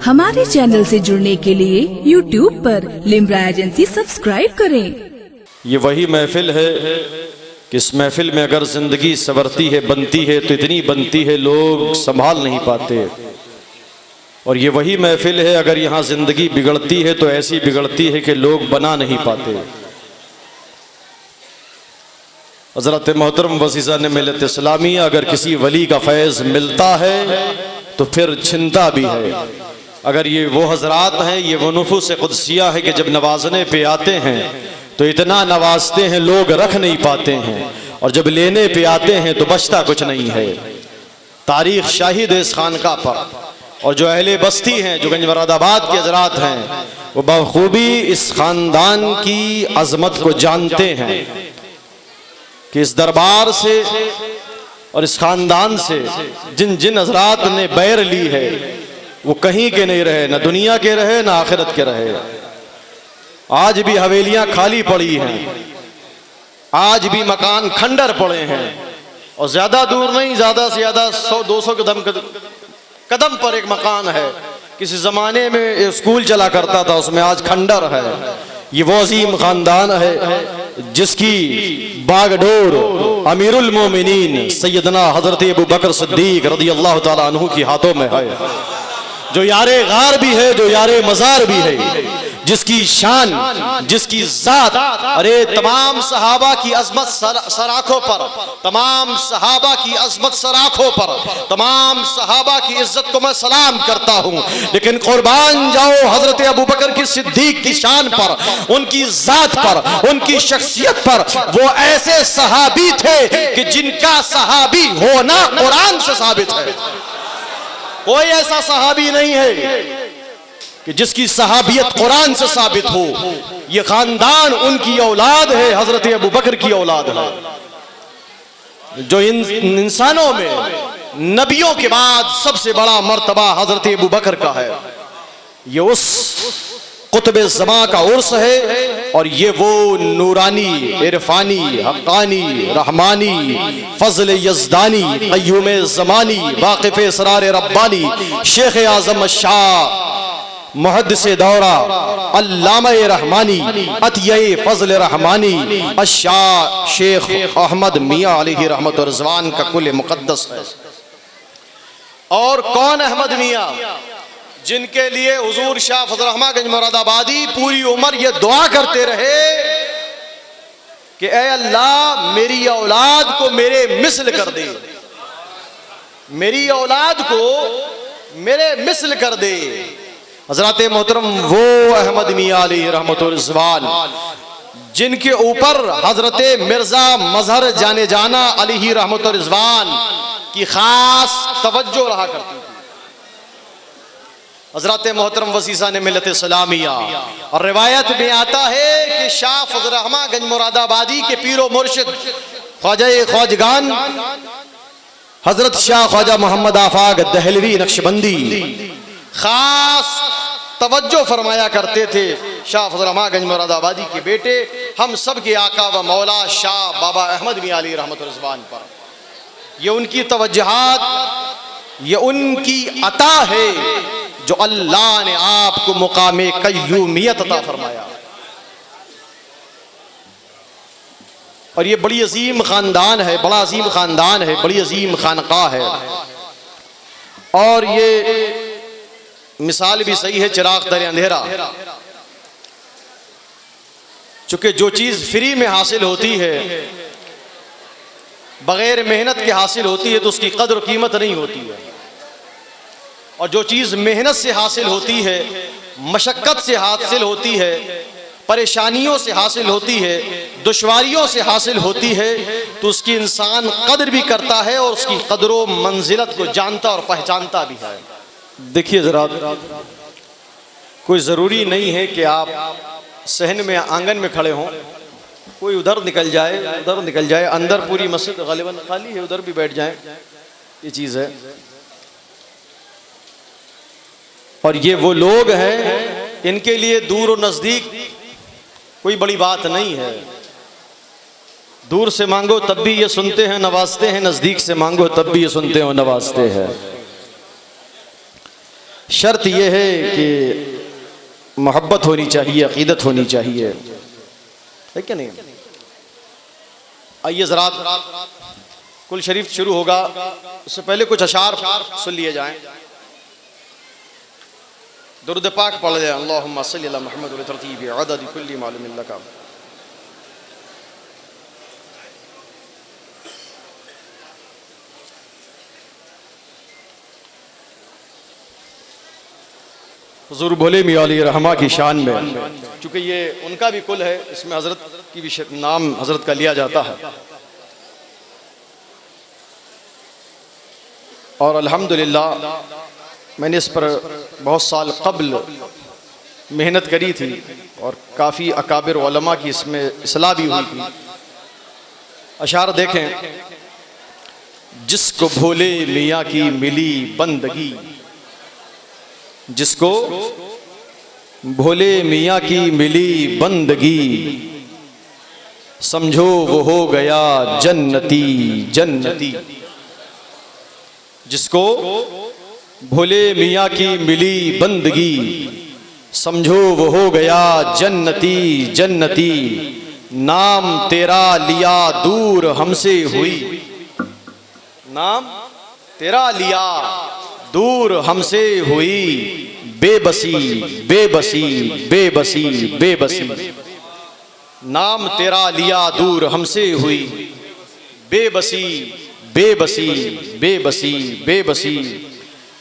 हमारे चैनल से जुड़ने के लिए YouTube पर लिम्रा एजेंसी सब्सक्राइब करें। ये वही महफिल है कि इस महफिल में अगर जिंदगी संवरती है, बनती है तो इतनी बनती है लोग संभाल नहीं पाते। और ये वही महफिल है अगर यहाँ जिंदगी बिगड़ती है तो ऐसी बिगड़ती है कि लोग बना नहीं पाते। हज़रत मोहतरम वसीसा ने मिलत इस्लामिया अगर किसी वली का फैज़ मिलता है तो फिर छिनता भी है। अगर ये वो हजरात हैं, ये वो नुफूस कुदसिया है कि जब नवाजने पे आते हैं तो इतना नवाजते हैं लोग रख नहीं पाते हैं, और जब लेने पे आते हैं तो बचता कुछ नहीं है। तारीख शाहिद है इस खानका पर, और जो अहले बस्ती हैं, जो गंज मुरादाबाद के हजरात हैं, वो बखूबी इस खानदान की अजमत को जानते हैं कि इस दरबार से और इस खानदान से जिन जिन हजरात ने बैर ली है वो कहीं के नहीं रहे, ना दुनिया के रहे ना आखिरत के रहे। आज भी हवेलियां खाली पड़ी हैं, आज भी मकान खंडर पड़े हैं, और ज्यादा दूर नहीं, ज्यादा से ज्यादा 100-200 कदम पर एक मकान है। किसी जमाने में स्कूल चला करता था, उसमें आज खंडर है। ये वो अजीम खानदान है जिसकी बागडोर अमीरुल मोमिनीन सैयदना हजरत अबू बकर सिद्दीक रज़ियल्लाहु ताला अन्हु की हाथों में है, जो यारे गार भी है, जो यारे मजार भी है, जिसकी शान, जिसकी जात, अरे तमाम सहाबा की अजमत सराखों पर, तमाम सहाबा की अजमत सराखों पर, तमाम सहाबा की इज्जत को मैं सलाम करता हूँ, लेकिन कुर्बान जाओ हजरत अबू बकर की सिद्दीक की शान पर, उनकी जात पर, उनकी शख्सियत पर। वो ऐसे सहाबी थे कि जिनका सहाबी होना कुरान से साबित है। कोई ऐसा सहाबी नहीं है कि जिसकी सहाबियत कुरान से साबित हो। ये खानदान उनकी औलाद है, हजरत अबू बकर की औलाद है। जो इन इंसानों में नबियों के बाद सबसे बड़ा मर्तबा हजरत अबू बकर का है। ये उस कुतुब ज़मा का उर्स है, और ये वो नूरानी, इरफानी, हक्कानी, रहमानी, फजल यज़दानी, क़य्यूम ज़मानी, वाक़िफ़ इसरार रब्बानी, शेख आज़म शाह मुहद्दिस दौरा, अल्लामा रहमानी, अतिये फजल रहमानी, अशाह शेख अहमद मियाँ अलैहि रहमत व रिज़वान का कुल मुक़द्दस है। और कौन अहमद मियाँ, जिनके लिए हुजूर शाह फजल रहमान गंज मुरादाबादी पूरी उम्र ये दुआ करते रहे कि ए अल्लाह मेरी औलाद को मेरे मिस्ल कर दे, मेरी औलाद को मेरे मिस्ल कर दे। हजरत मोहतरम वो अहमद मियाँ अलैहि रहमत व रिज़वान जिनके ऊपर हजरत मिर्जा मजहर जाने जाना अलैहि रहमत व रिज़वान की खास तवज्जो रहा करती थी। हजरत मोहतरम वसीसा ने मिलत सलामिया, और रिवायत में आता है कि शाह फजल रहमान गंज मुरादाबादी के पीरो मुर्शिद ख्वाजा ख्वाजगान हजरत शाह ख्वाजा मोहम्मद आफाक दहलवी नक्शबंदी खास तवज्जो फरमाया करते थे शाह फजल रहमान गंज मुरादाबादी के बेटे, हम सब के आका व मौला शाह बाबा अहमद मियाँ अलैहि रहमत व रिज़वान पर। ये उनकी तवज्जुहात, ये उनकी अता है जो अल्लाह ने आपको मुकामे कय्यूमियत अता फरमाया। और ये बड़ी अजीम खानदान है, बड़ा अजीम खानदान है, बड़ी अजीम खानका है। और ये मिसाल भी सही है, चिराग दर अंधेरा। चूंकि जो चीज फ्री में हासिल होती है, बगैर मेहनत के हासिल होती है, तो उसकी कद्र कीमत नहीं होती है। और जो चीज़ मेहनत से हासिल होती है, मशक्क़त से हासिल होती है, परेशानियों से हासिल होती है, दुश्वारियों से हासिल होती है, तो उसकी इंसान कद्र भी करता है और उसकी कद्र व मंजिलत को जानता और पहचानता भी है। देखिए ज़रा, कोई ज़रूरी नहीं है कि आप सहन में आंगन में खड़े हों, कोई उधर निकल जाए, उधर निकल जाए, अंदर पूरी मस्जिद गालिबन खाली है, उधर भी बैठ जाए, ये चीज़ है। और ये वो लोग हैं, इनके लिए दूर और नज़दीक कोई बड़ी बात नहीं है। दूर से मांगो तब भी ये सुनते हैं नवाजते हैं, नज़दीक से मांगो तब भी ये सुनते हैं नवाजते हैं। शर्त यह है कि मोहब्बत होनी चाहिए, अकीदत होनी चाहिए, है क्या नहीं? आइए ज़रा कुल शरीफ शुरू होगा, उससे पहले कुछ अशार सुन लिए जाएं। दुरूद पाक पढ़ लें। अल्लाहुम्मा सल्ली अला मुहम्मद व तरतीब अदद कुल्ली मालूम लका। हुज़ूर बोले मियां अली रहमा की शान में, चूँकि ये उनका भी कुल है, इसमें हज़रत की भी नाम हज़रत का लिया जाता है। और अल्हम्दुलिल्लाह मैंने इस पर बहुत साल क़ब्ल मेहनत करी थी और काफ़ी अकाबिर उलमा की इसमें इस्लाह भी हुई थी। अशार देखें। जिसको भोले मियाँ की मिली बंदगी, जिसको भोले मियाँ की मिली बंदगी, समझो वो हो गया जन्नती जन्नती। जिसको भोले मियाँ की मिली बंदगी, समझो वो हो गया जन्नती जन्नती। नाम तेरा लिया दूर हमसे हुई, नाम तेरा लिया दूर हमसे हुई, बेबसी बेबसी बेबसी बेबसी। नाम तेरा लिया दूर हमसे हुई, बेबसी बेबसी बेबसी बेबसी।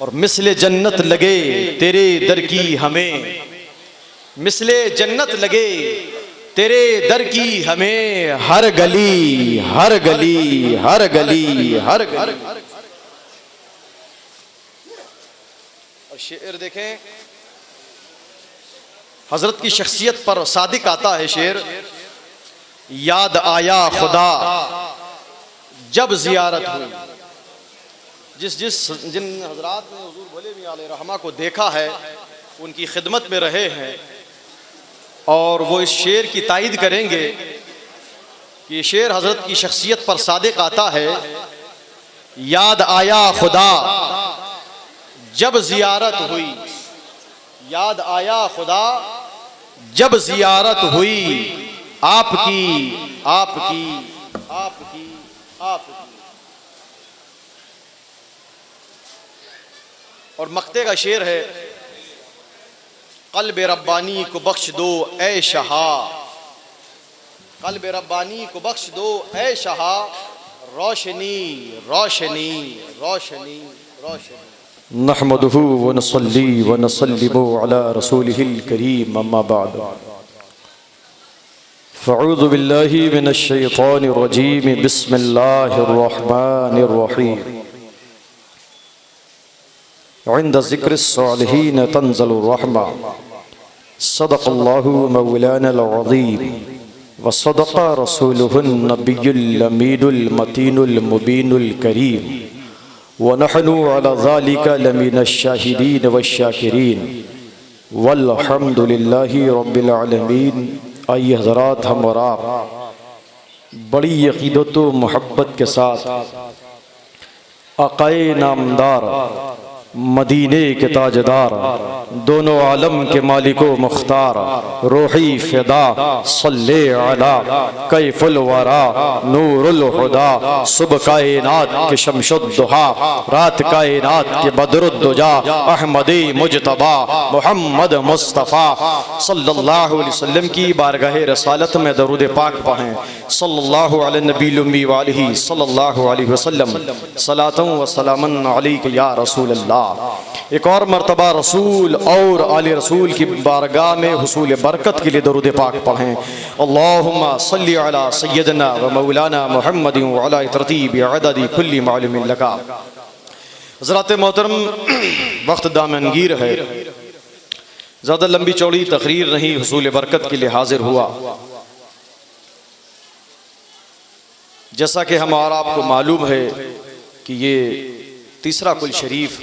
और मिसले जन्नत लगे तेरे दर की हमें, मिसले जन्नत लगे तेरे दर की हमें, हर गली हर गली हर गली हर गली। और शेर देखें, हजरत की शख्सियत पर सादिक आता है शेर। याद आया खुदा जब जियारत हुई। जिन हजरात ने हुजूर भोले मियां अलैहि रहमा को देखा है, उनकी खिदमत में रहे हैं, और वो इस शेर की तायीद करेंगे कि ये शेर हजरत की शख्सियत पर सादिक आता है। याद आया खुदा जब जियारत हुई, याद आया खुदा जब जियारत हुई, आपकी आपकी आपकी आपकी। और मक्ते का शेर है। क़ल्ब रब्बानी को बख्श दो ए शहा, क़ल्ब रब्बानी को बख्श दो ए शहा, रोशनी रोशनी रोशनी रोशनी। नहमदुहु व नसल्ली व नसल्लिमु अला रसूलिहिल करीम, अम्मा बाद। फ़अऊज़ु बिल्लाहि मिनश शैतानिर रजीम, बिस्मिल्लाहिर रहमानिर रहीम। इंद ज़िक्रिस सालिहीन तंज़लुर रहमा, सदक़ल्लाहु मौलानल अज़ीम व सदक़ रसूलुहुन नबियुल अमीनुल मतीनुल मुबीनुल करीम व नहनु अला ज़ालिका लमिनश शाहिदीन वश्शाकिरीन वल्हम्दुलिल्लाहि रब्बिल आलमीन। आइए हज़रात, हम और आप बड़ी यक़ीदत व मोहब्बत के साथ आक़ाए नामदार, मदीने के ताजदार, दोनों आलम के मालिको मुख्तार, रूही फ़िदा सल्ले अला कैफुल वरा नूरुल हुदा, सुबह कायनात के शमशुद्दुहा, रात कायनात के बदरुद्दुजा, अहमदी मुजतबा मोहम्मद मुस्तफ़ा सल्लल्लाहु अलैहि वसल्लम की बारगाह रसालत में दरूद पाक पढ़ें। सल्लल्लाहु अला नबील उम्मी व आलिही सल्लल्लाहु अलैहि वसल्लम, सलातन व सलामन अलैका या रसूल अल्लाह। एक और मर्तबा रसूल और आले रसूल की बारगाह में हुसूल बरकत के लिए दरूद पाक पढ़ें। अल्लाहुम्मा सल्ली अला सय्यदना व मौलाना मुहम्मद व अला तरतीब अदद कुल्ली मालूम लका। हज़रात मोहतरम, वक्त दामनगीर है, ज़्यादा लंबी चौड़ी तकरीर नहीं, हुसूल बरकत के लिए हाजिर हुआ। जैसा कि हमारा आपको मालूम है कि ये तीसरा कुल शरीफ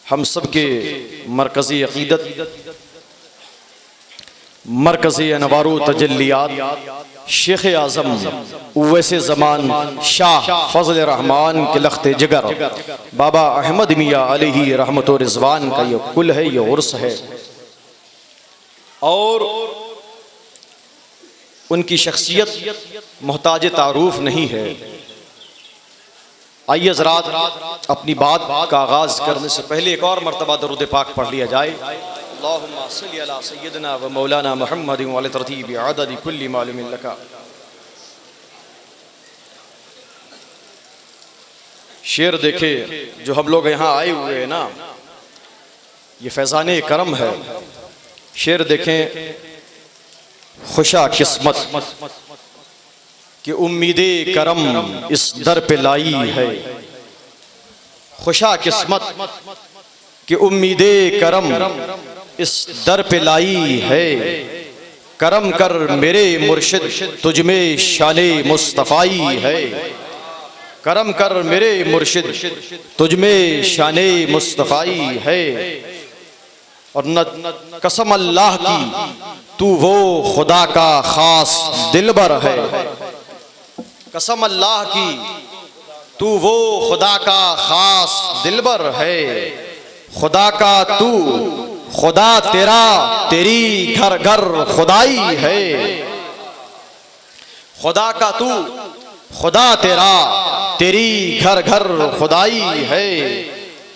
हम सब के मरकज़ी अक़ीदत मरकज़ी अनवारो तजल्लियात शेख आज़म उवैसे ज़मान शाह फजल रहमान के लख्ते जिगर बाबा अहमद मियाँ अलैहि रहमत व रिज़वान का ये कुल है, ये उर्स है। और उनकी शख्सियत मोहताज तारूफ नहीं है। आइए हज़रात अपनी बात का आगाज़ करने से पहले एक और मरतबा दरूद पाक पढ़ लिया जाए। अल्लाहुम्मा सल्ली अला सय्यदना व मौलाना मुहम्मद व अला तरतीब अदद कुल्ली मालूमिन लका। शेर देखे जो हम लोग यहाँ आए हुए हैं ना, ये फैज़ाने करम है। शेर देखें, खुशा किस्मत कि उम्मीदे करम इस दर पे लाई है। खुशा किस्मत कि उम्मीदे करम इस दर पे लाई है। करम कर मेरे मुर्शिद तुझमें शाने मुस्तफ़ाई है। करम कर मेरे मुर्शिद तुझमें शाने मुस्तफ़ाई है। और न कसम अल्लाह की तू वो खुदा का खास दिलबर है। कसम अल्लाह की तू वो खुदा का खास दिलबर है। खुदा का तू खुदा तेरा तेरी घर घर खुदाई है। खुदा का तू खुदा तेरा तेरी घर घर खुदाई है।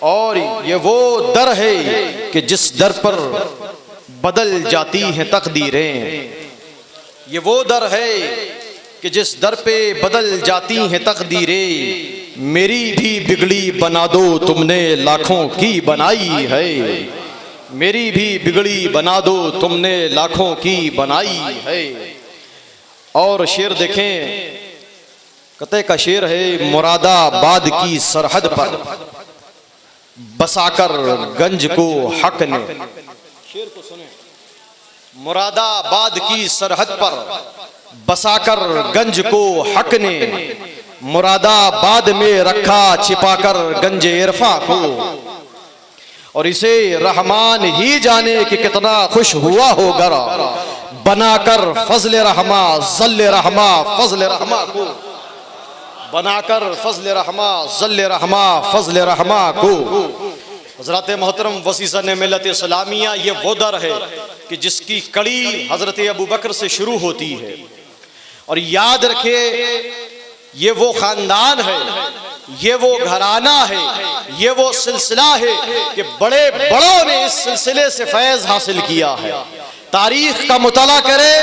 और ये वो दर है कि जिस दर पर बदल जाती हैं तकदीरें। ये वो दर है कि जिस दर पे बदल जाती हैं तकदीरें। मेरी भी बिगड़ी बना दो तुमने लाखों की बनाई है। मेरी भी बिगड़ी बना दो तुमने लाखों की बनाई है। और शेर देखें, कते का शेर है, मुरादाबाद की सरहद पर बसाकर गंज को हक ने। शेर को सुने, मुरादाबाद की सरहद पर बसाकर गंज को हक ने। मुरादाबाद में रखा छिपाकर गंज इरफा को। और इसे रहमान ही जाने कि कितना खुश हुआ होगा बनाकर फजल रहमा जल्ले रहमा फजल रहमा को। बनाकर फजल रहमा जल्ले रहमा फजल रहमा को। हज़रत मोहतरम वसीसा ने मिलत इस्लामिया ये वो दर है कि जिसकी कड़ी हज़रत अबू बकर से शुरू होती है। और याद रखे, ये वो ख़ानदान है, ये वो घराना है, ये वो सिलसिला है कि बड़े बड़ों ने इस सिलसिले से फैज़ हासिल किया है। तारीख का मुताला करे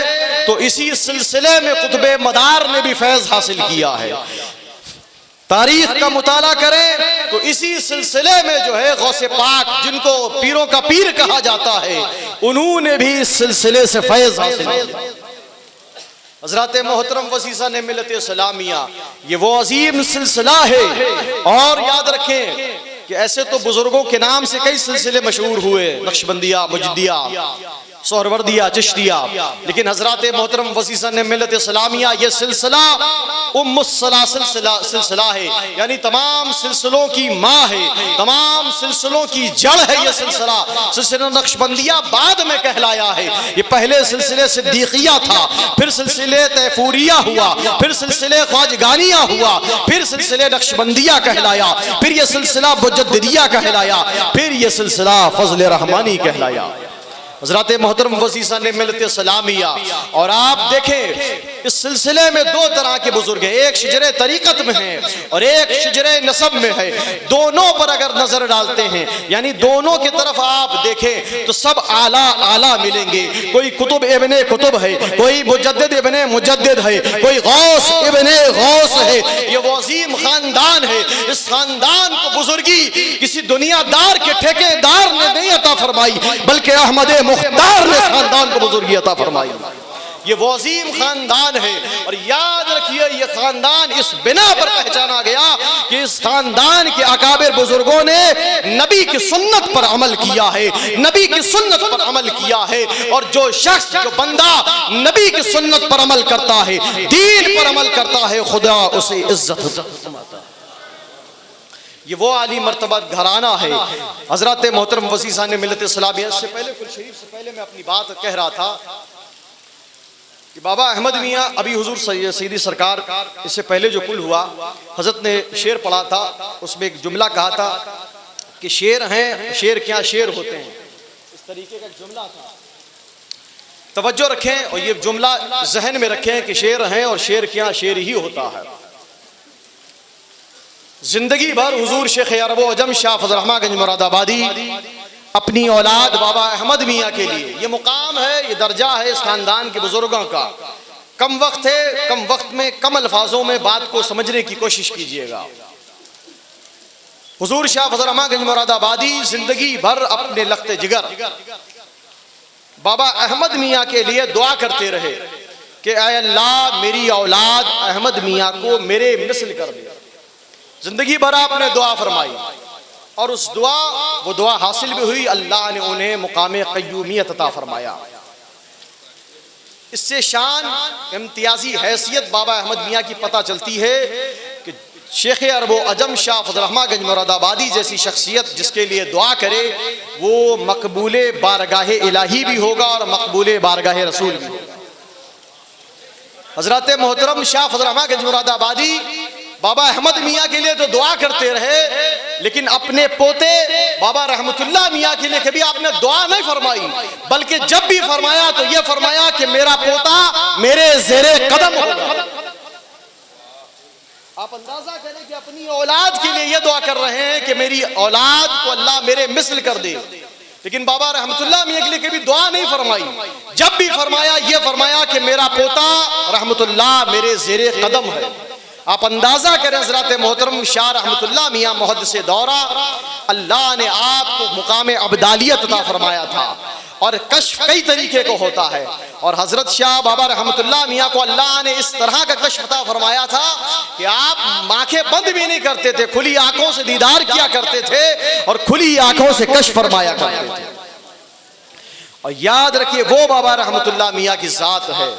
तो इसी सिलसिले में कुतुबे मदार ने भी फैज़ हासिल किया है। तारीख का मुताला करें तो इसी सिलसिले में जो है गौसे पाक, जिनको पीरों का पीर कहा जाता है, उन्होंने भी इस सिलसिले से फैज़ हासिल किया। हज़रत मोहतरम वसीसा ने मिलत इस्लामिया ये वो अजीम सिलसिला है। और याद रखें कि ऐसे तो बुजुर्गों के नाम से कई सिलसिले मशहूर हुए, नक्शबंदिया, मुजद्दिया, सोहरवर्दिया, चिश्तिया, लेकिन हज़रत मोहतरम वसीसा ने मिलत इस्लामिया ये सिलसिला सिलसिला है, यानी तमाम सिलसिलों की माँ है, तमाम सिलसिलों की जड़ है। ये सिलसिला सिलसिला नक्शबंदिया बाद में कहलाया है। ये पहले सिलसिले सिद्दीकिया था, फिर सिलसिले तैफूरिया हुआ, फिर सिलसिले ख्वाजगानिया हुआ, फिर सिलसिले नक्शबंदिया कहलाया, फिर ये सिलसिला मुजद्दिदिया कहलाया, फिर ये सिलसिला फजल रहमानी कहलाया। हज़रत मोहतरम वसीसा ने मिलत इस्लामिया। और आप देखें इस सिलसिले में दो तरह के बुजुर्ग हैं, एक शिजरे तरीक़त में है और एक शिजरे नसब में है। दोनों पर अगर नजर डालते हैं, यानी दोनों की तरफ आप देखें तो सब आला आला मिलेंगे। कोई कुतुब इब्ने कुतुब है, कोई मुजद्दिद इब्ने मुजद्दिद है, कोई गौस इब्ने गौस है। ये वो अजीम खानदान है। इस खानदान को बुजुर्गी किसी दुनियादार के ठेकेदार ने नहीं अता फरमाई, बल्कि अहमद मुख्तार ने खानदान को बुजुर्गी अता फरमाई। ये वो अजीम खानदान है। और याद रखिए ये खानदान इस बिना पर पहचाना गया कि इस खानदान के अकाबिर बुजुर्गों ने नबी की सुन्नत पर अमल किया है, नबी की सुन्नत पर अमल किया है। और जो शख्स, जो बंदा नबी की सुन्नत पर अमल करता है, दीन पर अमल करता है, खुदा उसे इज्जत देता है। ये वो आली मर्तबत घराना है। हजरत मोहतरम वसी साहब ने मिलत इस्लामिया से पहले कुल शरीफ से पहले मैं अपनी बात कह रहा था कि बाबा अहमद मियाँ अभी हुजूर सैयदी सरकार इससे पहले जो कुल हुआ हजरत ने शेर पढ़ा था, उसमें एक जुमला कहा था कि शेर हैं, शेर क्या शेर होते हैं, इस तरीके का जुमला था। तवज्जो रखें और ये जुमला जहन में रखें कि शेर हैं और शेर क्या शेर ही होता है। जिंदगी भर हुजूर शेख अरब अजम शाह फजल रहमान गंज मुरादाबादी अपनी औलाद बाबा अहमद मियाँ के लिए, ये मुकाम है, ये दर्जा है इस खानदान के बुजुर्गों का। कम वक्त है, कम वक्त में कम अल्फाजों में बात को समझने की कोशिश कीजिएगा। हुजूर शाह फजल रहमान गंज मुरादाबादी जिंदगी भर अपने लख्ते जिगर बाबा अहमद मियाँ के लिए दुआ करते रहे कि ऐ अल्लाह मेरी औलाद अहमद मियाँ को मेरे मिसल कर दे। जिंदगी भर आपने दुआ फरमाई और उस वो दुआ हासिल भी हुई। अल्लाह ने उन्हें मुकाम क़य्यूमियत अता फरमाया। इससे शान इम्तियाजी हैसियत बाबा अहमद मियाँ की पता चलती है कि शेख अरब अजम शाह फजल रहमान गंज मुरादाबादी जैसी शख्सियत जिसके लिए दुआ करे वो मकबूले बारगाह इलाही भी होगा और मकबूले बारगाह रसूल भी होगा। हजरत मोहतरम शाह फजल रहमान गंज मुरादाबादी बाबा अहमद मियाँ के लिए तो दुआ करते रहे, लेकिन अपने पोते बाबा रहमतुल्लाह मियाँ के लिए कभी आपने दुआ नहीं फरमाई, बल्कि जब भी फरमाया तो ये फरमाया कि मेरा पोता मेरे ज़ेरे कदम होगा। आप अंदाजा करें कि अपनी औलाद के लिए ये दुआ कर रहे हैं कि मेरी औलाद को अल्लाह मेरे मिसल कर दे, लेकिन बाबा रहमतुल्लाह मियाँ के लिए कभी दुआ नहीं फरमाई। जब भी फरमाया ये फरमाया कि मेरा पोता रहमतुल्लाह मेरे ज़ेरे कदम है। आप अंदाजा करें हज़रत मोहतरम शाह रहमतुल्लाह मियाँ मुहद्दिस दौरा, अल्लाह ने आपको मुकाम अब्दालियत अता फरमाया था और कश्फ कई तरीके को होता है। और हज़रत शाह बाबा रहमतुल्लाह मियाँ को अल्लाह ने इस तरह का कश्फ अता फरमाया था कि आप आंखें बंद भी नहीं करते थे, खुली आंखों से दीदार किया करते थे और खुली आंखों से कश्फ फरमाया करते थे। और याद रखिए वो बाबा रहमतुल्लाह मियाँ की ज़ात है।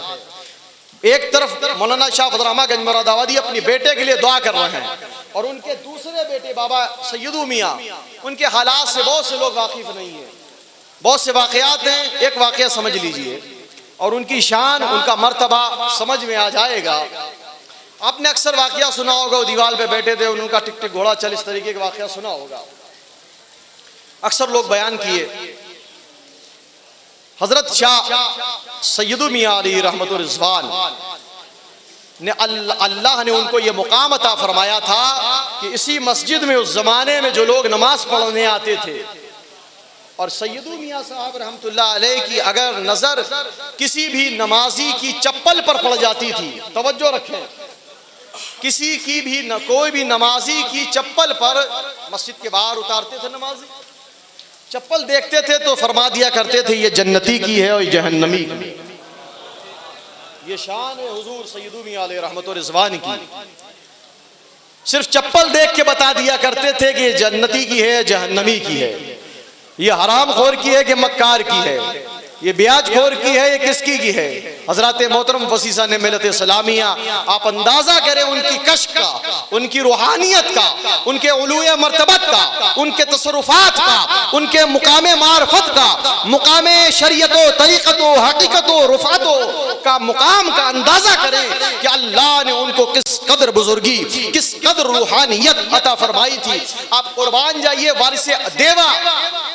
एक तरफ मौलाना शाह फजल रहमान गंज मुरादाबादी अपनी बेटे के लिए दुआ कर रहे हैं और उनके दूसरे बेटे बाबा सैयदू मियाँ, उनके हालात से बहुत से लोग वाकिफ नहीं है। बहुत से वाक़यात हैं, एक वाक़या समझ लीजिए और उनकी शान उनका मर्तबा समझ में आ जाएगा। आपने अक्सर वाक़या सुना होगा, वो दीवार पे बैठे थे, उनका टिक टिक घोड़ा चल, इस तरीके का वाक़या सुना होगा, अक्सर लोग बयान किए। हजरत शाह सैयदू मियाँ अली रहमतुर रिज़वान ने अल्लाह ने उनको ये मुकाम अता फरमाया था कि इसी मस्जिद में उस ज़माने में जो लोग नमाज पढ़ने आते थे और सैयदू मियाँ साहब रहमतुल्लाह अलैह की अगर नज़र किसी भी नमाजी की चप्पल पर पड़ जाती थी, तवज्जो रखें, किसी की भी कोई भी नमाजी की चप्पल पर, मस्जिद के बाहर उतारते थे नमाजी, चप्पल देखते थे तो फरमा दिया करते थे ये जन्नती की है और ये जहन्नमी की। ये शान है हुजूर सैयदू मियाँ अलैह रहमतुर रिज़वान की। सिर्फ चप्पल देख के बता दिया करते थे कि ये जन्नती की है, जहन्नमी की है, ये हराम खोर की है कि मक्कार की है, ये ब्याज खोर की है, ये किसकी की है। हजरत मोहतरम वसी साहब ने मिलत इस्लामिया, आप अंदाजा करें उनकी कश्फ का, उनकी रूहानियत का, उनके उलूए मर्तबत का, उनके तसरुफात का, उनके मुकामे मारफत का, मुकामे शरीयतो तरीक़तो हकीकतो रुफ़ातो का मुकाम का अंदाजा करें कि अल्लाह ने उनको किस कदर बुजुर्गी, किस कदर रूहानियत अता फरमाई थी। आप कुर्बान जाइए, वारिस देवा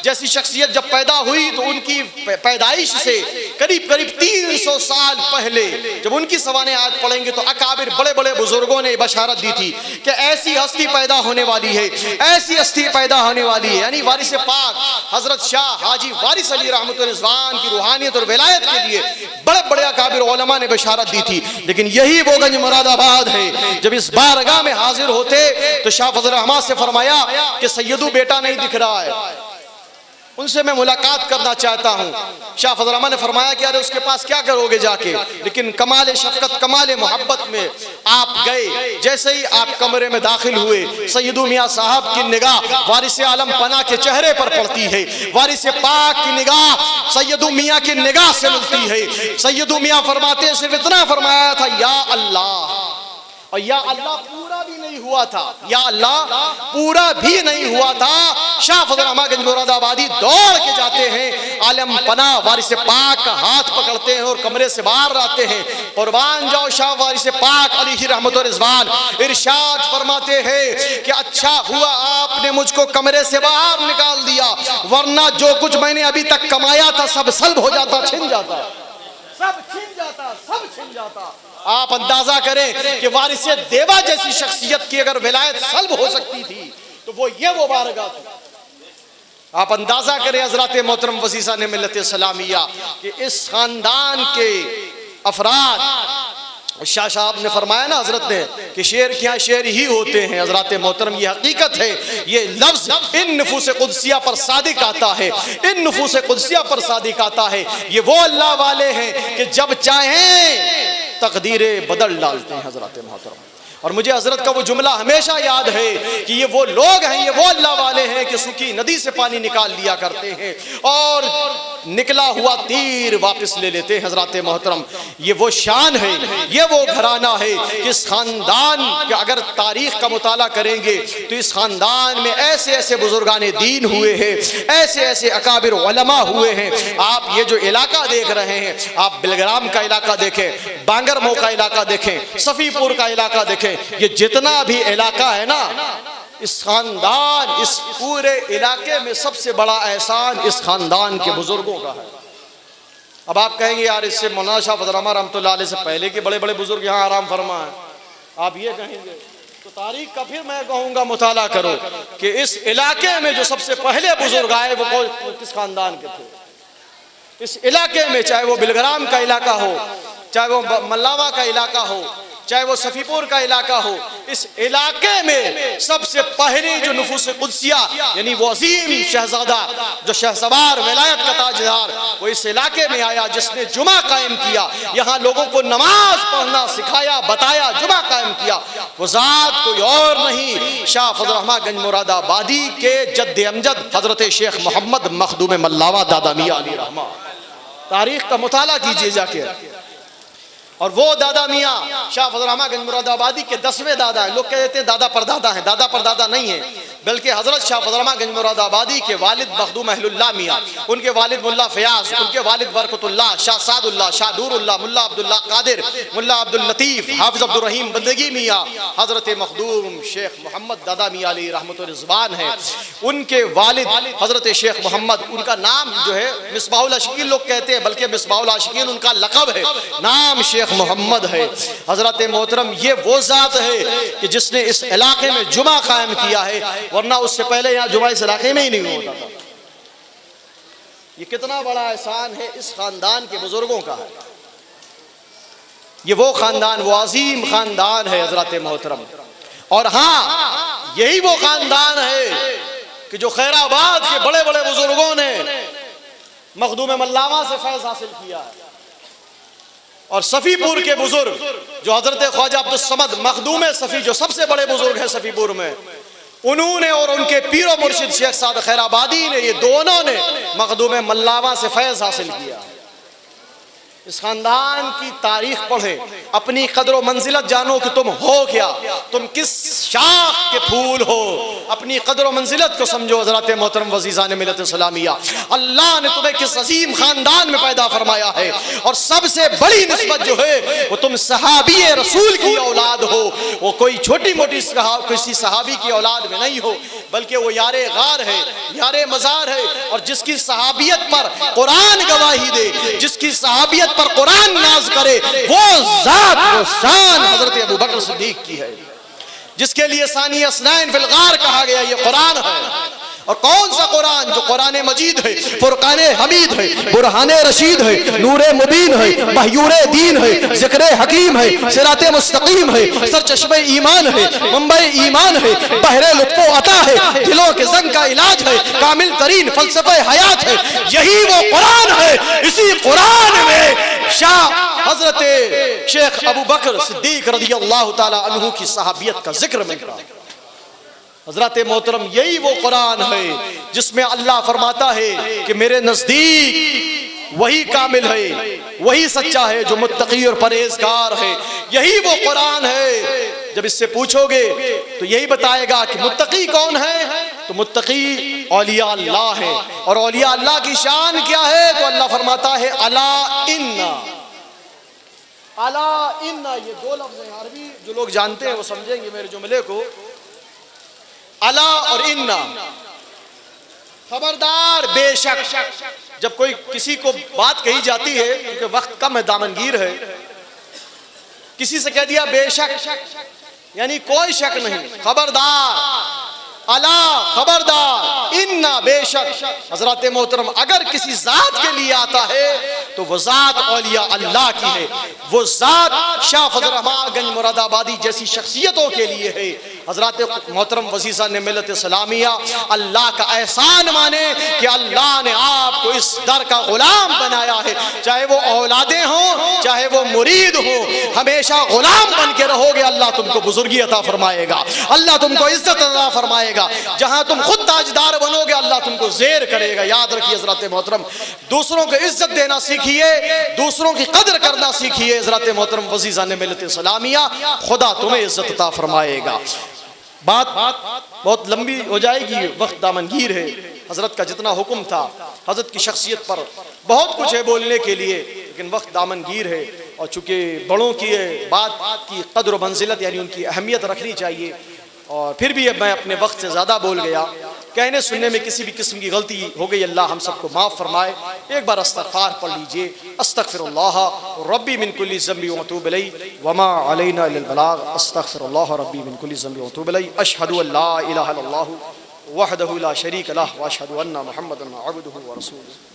जैसी शख्सियत जब पैदा हुई तो उनकी पैदाइश से करीब करीब 300 साल पहले जब उनकी सवाने आज पढ़ेंगे तो अकाबिर बड़े बड़े बुजुर्गों ने बशारत दी थी कि ऐसी हस्ती पैदा होने वाली है, ऐसी हस्ती पैदा होने वाली है। यानी वारिस पाक हजरत शाह हाजी वारिस अली रहमतुर रिज़वान की रूहानियत और विलायत के लिए बड़े बड़े अकाबिर उलमा ने बशारत दी थी। लेकिन यही वो गंज मुरादाबाद है, जब इस बारगाह में हाजिर होते तो शाह फजल रहमान से फरमाया कि सैयदू बेटा नहीं दिख रहा है, उनसे मैं मुलाकात करना चाहता हूँ। शाह फजल रहमान ने फरमाया कि अरे उसके पास क्या करोगे जाके, लेकिन कमाल शफकत कमाल मोहब्बत में आप गए। जैसे ही आप कमरे में दाखिल हुए, सैयदू मियाँ साहब की निगाह वारिस आलम पना के चेहरे पर पड़ती है, वारिस पाक की निगाह सैयदू मियाँ की निगाह से मिलती है। सैयदू मियाँ फरमाते हैं, सिर्फ इतना फरमाया था या अल्लाह, और या अल्लाह पूरा भी नहीं नहीं हुआ था, या अल्लाह पूरा भी नहीं हुआ था। शाह फजल रहमान गंज मुरादाबादी दौड़ के जाते हैं, आलम पना वारिस पाक का हाथ पकड़ते हैं और कमरे से बाहर आते हैं। कुर्बान जाओ शाह वारिस पाक अलैहि रहमत व रिज़वान इरशाद फरमाते हैं कि अच्छा हुआ आपने मुझको कमरे से बाहर निकाल दिया, वरना जो कुछ मैंने अभी तक कमाया था सब सल्ब हो जाता, छिन जाता, सब छिन जाता, सब छिन जाता। आप अंदाजा करें कि वारिस देवा जैसी शख्सियत की अगर विलायत सल्ब हो सकती थी तो वो बारगाह थी। आप अंदाजा करें हजरत मोहतरम वजीसा ने मिल्लत सलामिया कि इस खानदान के अफराद, शाह साहब ने फरमाया ना हजरत ने कि शेर क्या शेर ही होते हैं। हजरत मोहतरम ये हकीकत है, ये लफ्ज इन नफूस कुदसिया पर सादिक आता है, इन नफूस कुदसिया पर सादिक आता है। ये वो अल्लाह वाले हैं कि जब चाहें तकदीरें बदल डालते हैं हजरत मोहतरम। और मुझे हजरत का वो जुमला हमेशा याद है कि ये वो लोग हैं, ये वो अल्लाह वाले हैं कि सूखी नदी से पानी निकाल लिया करते हैं और निकला हुआ तीर वापस ले लेते हैं हजरत मोहतरम। ये वो शान है, ये वो घराना है कि इस खानदान के अगर तारीख का मुताला करेंगे तो इस खानदान में ऐसे ऐसे बुजुर्गान दीन हुए हैं, ऐसे ऐसे अकाबिर उलमा हुए हैं। आप ये जो इलाका देख रहे हैं, आप बिलग्राम का इलाका देखें, बांगरमो का इलाका देखें, सफ़ीपुर का इलाका देखें, ये जितना भी इलाका है ना, इस खानदान, इस पूरे इलाके में सबसे बड़ा एहसान इस खानदान के बुजुर्गों का है। अब आप कहेंगे यार इससे मौलाना शाह फजल रहमान रहमतुल्लाह अलैह से पहले के बड़े बड़े बुजुर्ग यहाँ आराम फरमा है, आप ये कहेंगे तो तारीख का फिर मैं कहूँगा मुताला करो कि इस इलाके में जो सबसे पहले बुजुर्ग आए वो किस खानदान के थे। इस इलाके में चाहे वो बिलग्राम का इलाका हो, चाहे वो मल्लावा का इलाका हो, चाहे वो सफ़ीपुर का इलाका हो, इस इलाके में सबसे पहले जो नफूस कुदसिया यानी वो अजीम शहजादा जो शहसवार विलायत का ताजदार वो इस इलाके में आया, जिसने जुमा कायम किया, यहाँ लोगों को नमाज पढ़ना सिखाया, बताया, जुमा कायम किया। वो ज़ात कोई और नहीं, शाह फजल रहमान गंज मुरादाबादी के जद्द अमजद हजरत शेख मोहम्मद मखदूम मल्लावा दादा मियां अली रहमान। तारीख का मुताला कीजिए जाके। और वो दादा मियाँ शाह फजल रहमान गंज मुरादाबादी के 10वें दादा हैं। लोग कहते हैं दादा परदादा हैं, दादा परदादा नहीं है, बल्कि हजरत शाह फजल रहमान गंज मुरादाबादी के वालिद मखदूम अहलुल्लाह मियाँ, उनके वालिद मुल्ला फयाज, उनके वालिद बरकतुल्लाह, शाह सादुल्लाह, शाह नूरुल्लाह, मुल्ला अब्दुल्ला कादिर, मुल्ला अब्दुल लतीफ़, हाफिज़ अब्दुल रहीम बंदगी मियाँ, हजरत मखदूम शेख मोहम्मद दादा मियाँ अलैहि रहमत व रिज़वान है। उनके वालिद हजरत शेख मोहम्मद, उनका नाम जो है मिसबाहुल आशिकीन लोग कहते हैं, बल्कि मिसबाहुल आशिकीन उनका लक़ब है, नाम शेख मोहम्मद है। हजरत मोहतरम ये वो ज़ात है कि जिसने इस इलाके में जुमा कायम किया है, वरना उससे पहले यहाँ जुमा इस इलाके में ही नहीं होता था। ये कितना बड़ा एहसान है इस खानदान के बुजुर्गों का है। ये वो खानदान, वो अजीम खानदान है हजरत मोहतरम। और हाँ, यही वो खानदान है कि जो खैराबाद के बड़े बड़े बुजुर्गों ने मखदूम मल्लावा से फैज़ हासिल किया है। और सफ़ीपुर के बुजुर्ग जो हजरत ख्वाजा अब्दुल समद मखदूम सफ़ी जो सबसे बड़े बुजुर्ग हैं सफ़ीपुर में, उन्होंने और उनके पीरो मुर्शिद शेख साद खैराबादी ने, ये दोनों ने मखदूम मल्लावा से फैज़ हासिल किया। इस खानदान की तारीख पढ़े, अपनी कदर व मंजिलत जानो कि तुम हो क्या, तुम किस शाख के फूल हो, अपनी कदर व मंजिलत को समझो। हज़रत मोहतरम वज़ीज़ान मिल्लत इस्लामिया, अल्लाह ने तुम्हें किस अजीम खानदान में पैदा फरमाया है, और सबसे बड़ी निस्बत जो है वो तुम सहाबी रसूल की औलाद हो। वो कोई छोटी मोटी किसी सहाबी की औलाद में नहीं हो, बल्कि वो यारे गार है, यारे मज़ार है, और जिसकी सहाबियत पर कुरान गवाही दे, जिसकी सहाबियत पर कुरान नाज करे, वो जात, वो शान हजरत अबू बकर सिद्दीक की है, जिसके लिए सानी असनैन फिल गार कहा गया। ये कुरान है, और कौन सा कुरान? जो कुरान मजीद है, फुरकान हमीद है, बुरहान रशीद है, नूरे मुबीन है, महयूरे दीन है, जिक्र हकीम है, सिरात मुस्तकीम है, सरचश्मे ईमान है, मंबई ईमान है, बहरे लुत्फो अता है, दिलों के जंग का इलाज है, कामिल तरीन फलसफे हयात है। यही वो कुरान है। इसी कुरान में शाह हजरत शेख अबू बकर सिद्दीक रज़ियल्लाहु ताला अन्हु की सहाबियत का जिक्र मिल रहा है। हजरत मोहतरम यही वो कुरान है जिसमें अल्लाह फरमाता है कि मेरे नजदीक वही कामिल है, वही सच्चा है जो मुत्तकी और परहेजगार है। यही वो कुरान है। जब इससे पूछोगे तो यही बताएगा कि मुत्तकी कौन है, तो मुत्तकी औलिया अल्लाह है। और औलिया अल्लाह की शान क्या है, तो अल्लाह फरमाता है अला इन्ना। अला इन्ना, ये दो लफ्ज़ हैं अरबी, जो लोग जानते हैं वो समझेंगे मेरे जुमले को। अला और इन्ना, खबरदार, बेशक। जब कोई किसी को बात कही जाती है, क्योंकि वक्त कम है, दामनगीर है, किसी से कह दिया बेशक, यानी कोई शक नहीं, खबरदार। अला, खबरदार, इन्ना, बेशक। हजरत मोहतरम, अगर किसी जात के लिए आता है तो वो जात औलिया अल्लाह की है, वो जात शाह फजल रहमान गंज मुरादाबादी जैसी शख्सियतों के लिए है। हजरत मोहतरम वज़ीर साहब ने मिल्लत इस्लामिया अल्लाह का एहसान माने कि अल्लाह ने आपको इस दर का गुलाम बनाया है। चाहे वो औलादे हों, चाहे वो मुरीद हो, हमेशा गुलाम बन के रहोगे। अल्लाह तुमको बुजुर्गी अता फरमाएगा, अल्लाह तुमको इज्जत अता फरमाएगा। जहां तुम खुद ताजदार बनोगे, अल्लाह तुमको ज़ेर करेगा। याद रखिए हज़रत मोहतरम, दूसरों को इज्जत देना सीखिए, दूसरों की कदर करना सीखिए। हज़रत मोहतरम वज़ीर साहब ने मिल्लत इस्लामिया, खुदा तुम्हें इज्जत अता फरमाएगा। बात बहुत लंबी हो जाएगी, वक्त दामनगीर है। हज़रत का जितना हुक्म था, हज़रत की शख्सियत पर बहुत कुछ है बोलने के लिए, लेकिन वक्त दामनगीर है। और चूँकि बड़ों की बात की कदर व मंजिलत, यानी उनकी अहमियत रखनी चाहिए। और फिर भी अब मैं अपने वक्त से ज़्यादा बोल गया। कहने सुनने में किसी भी किस्म की गलती हो गई, अल्लाह हम सबको माफ़ फरमाए। एक बार इस्तग़फ़ार पढ़ लीजिए। अस्तग़फ़िरुल्लाह रब्बी मिन कुल्लि ज़ंबि व अतूबु इलैहि व मा अलैना इल्लल बलाग। अस्तग़फ़िरुल्लाह रब्बी मिन कुल्लि ज़ंबि व अतूबु इलैहि। अशहदु अल्ला इलाहा इल्लल्लाहु वहदहु ला शरीका लहु व अशहदु अन्ना मुहम्मदन अब्दुहु व रसूलुहु।